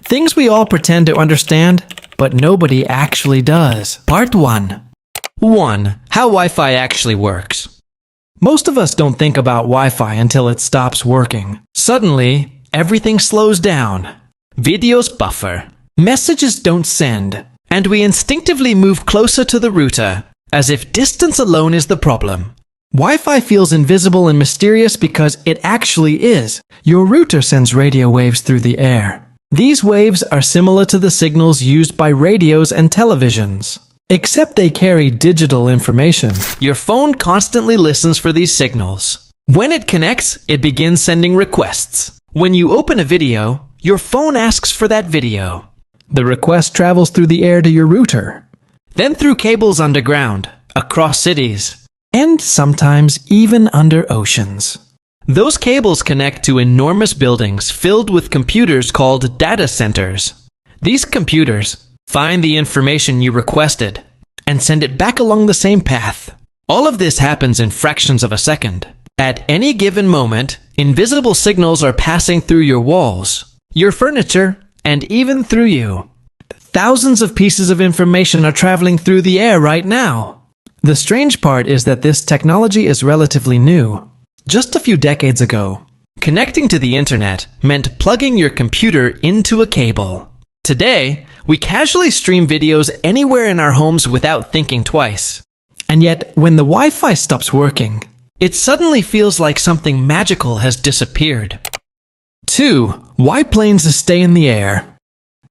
Things we all pretend to understand, but nobody actually does. Part 1. 1. How Wi-Fi actually works. Most of us don't think about Wi-Fi until it stops working. Suddenly, everything slows down. Videos buffer. Messages don't send. And we instinctively move closer to the router, as if distance alone is the problem. Wi-Fi feels invisible and mysterious because it actually is. Your router sends radio waves through the air. These waves are similar to the signals used by radios and televisions, except they carry digital information. Your phone constantly listens for these signals. When it connects, it begins sending requests. When you open a video, your phone asks for that video. The request travels through the air to your router, then through cables underground, across cities, and sometimes even under oceans. Those cables connect to enormous buildings filled with computers called data centers. These computers find the information you requested and send it back along the same path. All of this happens in fractions of a second. At any given moment, invisible signals are passing through your walls, your furniture, and even through you. Thousands of pieces of information are traveling through the air right now. The strange part is that this technology is relatively new. Just a few decades ago, connecting to the internet meant plugging your computer into a cable. Today, we casually stream videos anywhere in our homes without thinking twice. And yet, when the Wi-Fi stops working, it suddenly feels like something magical has disappeared. 2. Why planes stay in the air.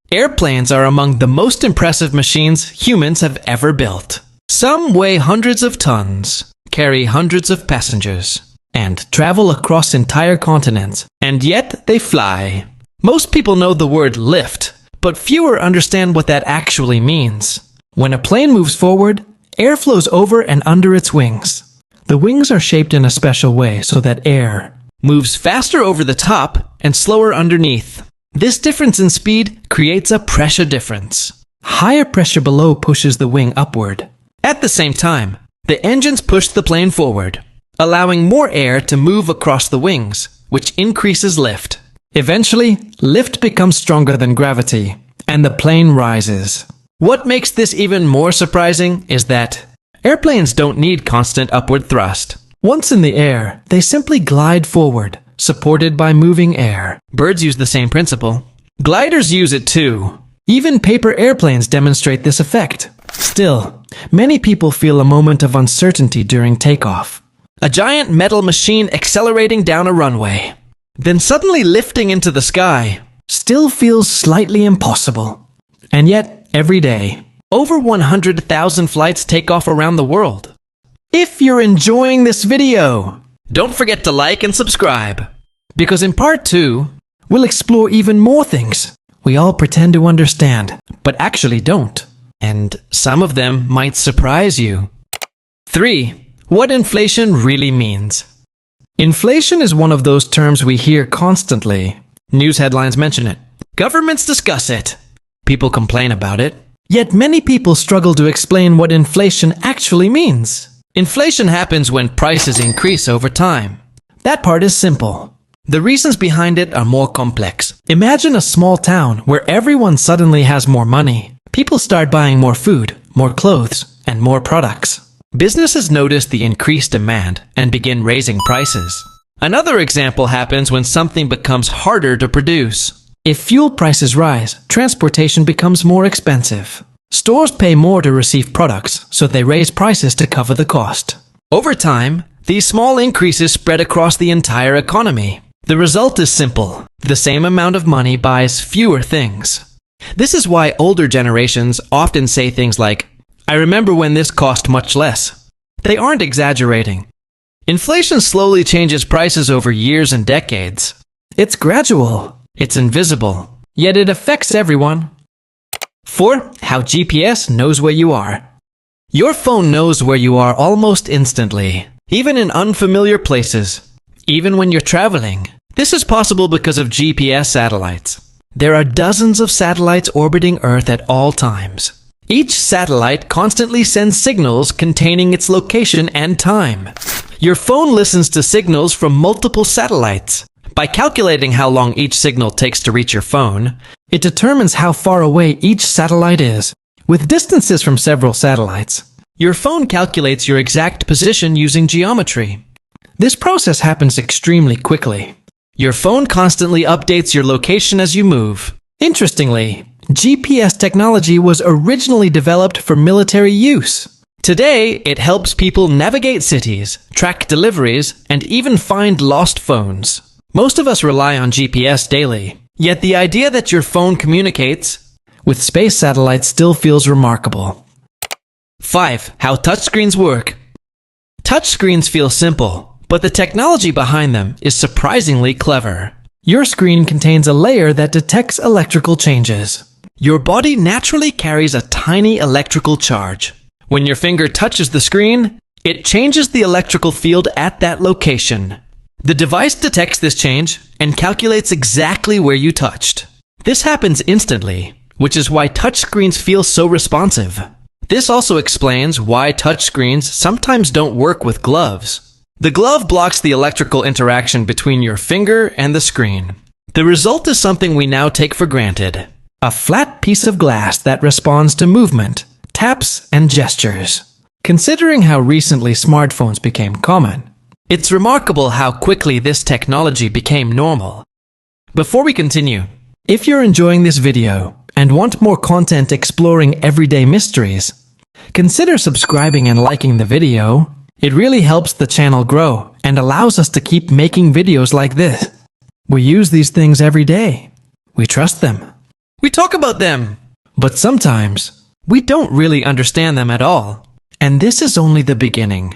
Airplanes are among the most impressive machines humans have ever built. Some weigh hundreds of tons, carry hundreds of passengers, and travel across entire continents, and yet they fly. Most people know the word lift, but fewer understand what that actually means. When a plane moves forward, air flows over and under its wings. The wings are shaped in a special way so that air moves faster over the top and slower underneath. This difference in speed creates a pressure difference. Higher pressure below pushes the wing upward. At the same time, the engines push the plane forward, allowing more air to move across the wings, which increases lift. Eventually, lift becomes stronger than gravity, and the plane rises. What makes this even more surprising is that airplanes don't need constant upward thrust. Once in the air, they simply glide forward, supported by moving air. Birds use the same principle. Gliders use it too. Even paper airplanes demonstrate this effect. Still, many people feel a moment of uncertainty during takeoff. A giant metal machine accelerating down a runway, then suddenly lifting into the sky, still feels slightly impossible. And yet, every day, over 100,000 flights take off around the world. If you're enjoying this video, don't forget to like and subscribe, because in part 2, we'll explore even more things we all pretend to understand, but actually don't. And some of them might surprise you. 3. What inflation really means. Inflation is one of those terms we hear constantly. News headlines mention it. Governments discuss it. People complain about it. Yet many people struggle to explain what inflation actually means. Inflation happens when prices increase over time. That part is simple. The reasons behind it are more complex. Imagine a small town where everyone suddenly has more money. People start buying more food, more clothes, and more products. Businesses notice the increased demand and begin raising prices. Another example happens when something becomes harder to produce. If fuel prices rise, transportation becomes more expensive. Stores pay more to receive products, so they raise prices to cover the cost. Over time, these small increases spread across the entire economy. The result is simple. The same amount of money buys fewer things. This is why older generations often say things like, "I remember when this cost much less." They aren't exaggerating. Inflation slowly changes prices over years and decades. It's gradual. It's invisible. Yet it affects everyone. 4. How GPS knows where you are. Your phone knows where you are almost instantly, even in unfamiliar places, even when you're traveling. This is possible because of GPS satellites. There are dozens of satellites orbiting Earth at all times. Each satellite constantly sends signals containing its location and time. Your phone listens to signals from multiple satellites, By calculating how long each signal takes to reach your phone, it determines how far away each satellite is. With distances from several satellites, your phone calculates your exact position using geometry. This process happens extremely quickly. Your phone constantly updates your location as you move. Interestingly, GPS technology was originally developed for military use. Today, it helps people navigate cities, track deliveries, and even find lost phones. Most of us rely on GPS daily, yet the idea that your phone communicates with space satellites still feels remarkable. 5. How touchscreens work. Touchscreens feel simple, but the technology behind them is surprisingly clever. Your screen contains a layer that detects electrical changes. Your body naturally carries a tiny electrical charge. When your finger touches the screen, it changes the electrical field at that location. The device detects this change and calculates exactly where you touched. This happens instantly, which is why touchscreens feel so responsive. This also explains why touchscreens sometimes don't work with gloves. The glove blocks the electrical interaction between your finger and the screen. The result is something we now take for granted: a flat piece of glass that responds to movement, taps, and gestures. Considering how recently smartphones became common, it's remarkable how quickly this technology became normal. Before we continue, if you're enjoying this video and want more content exploring everyday mysteries, consider subscribing and liking the video. It really helps the channel grow and allows us to keep making videos like this. We use these things every day. We trust them. We talk about them. But sometimes, we don't really understand them at all. And this is only the beginning.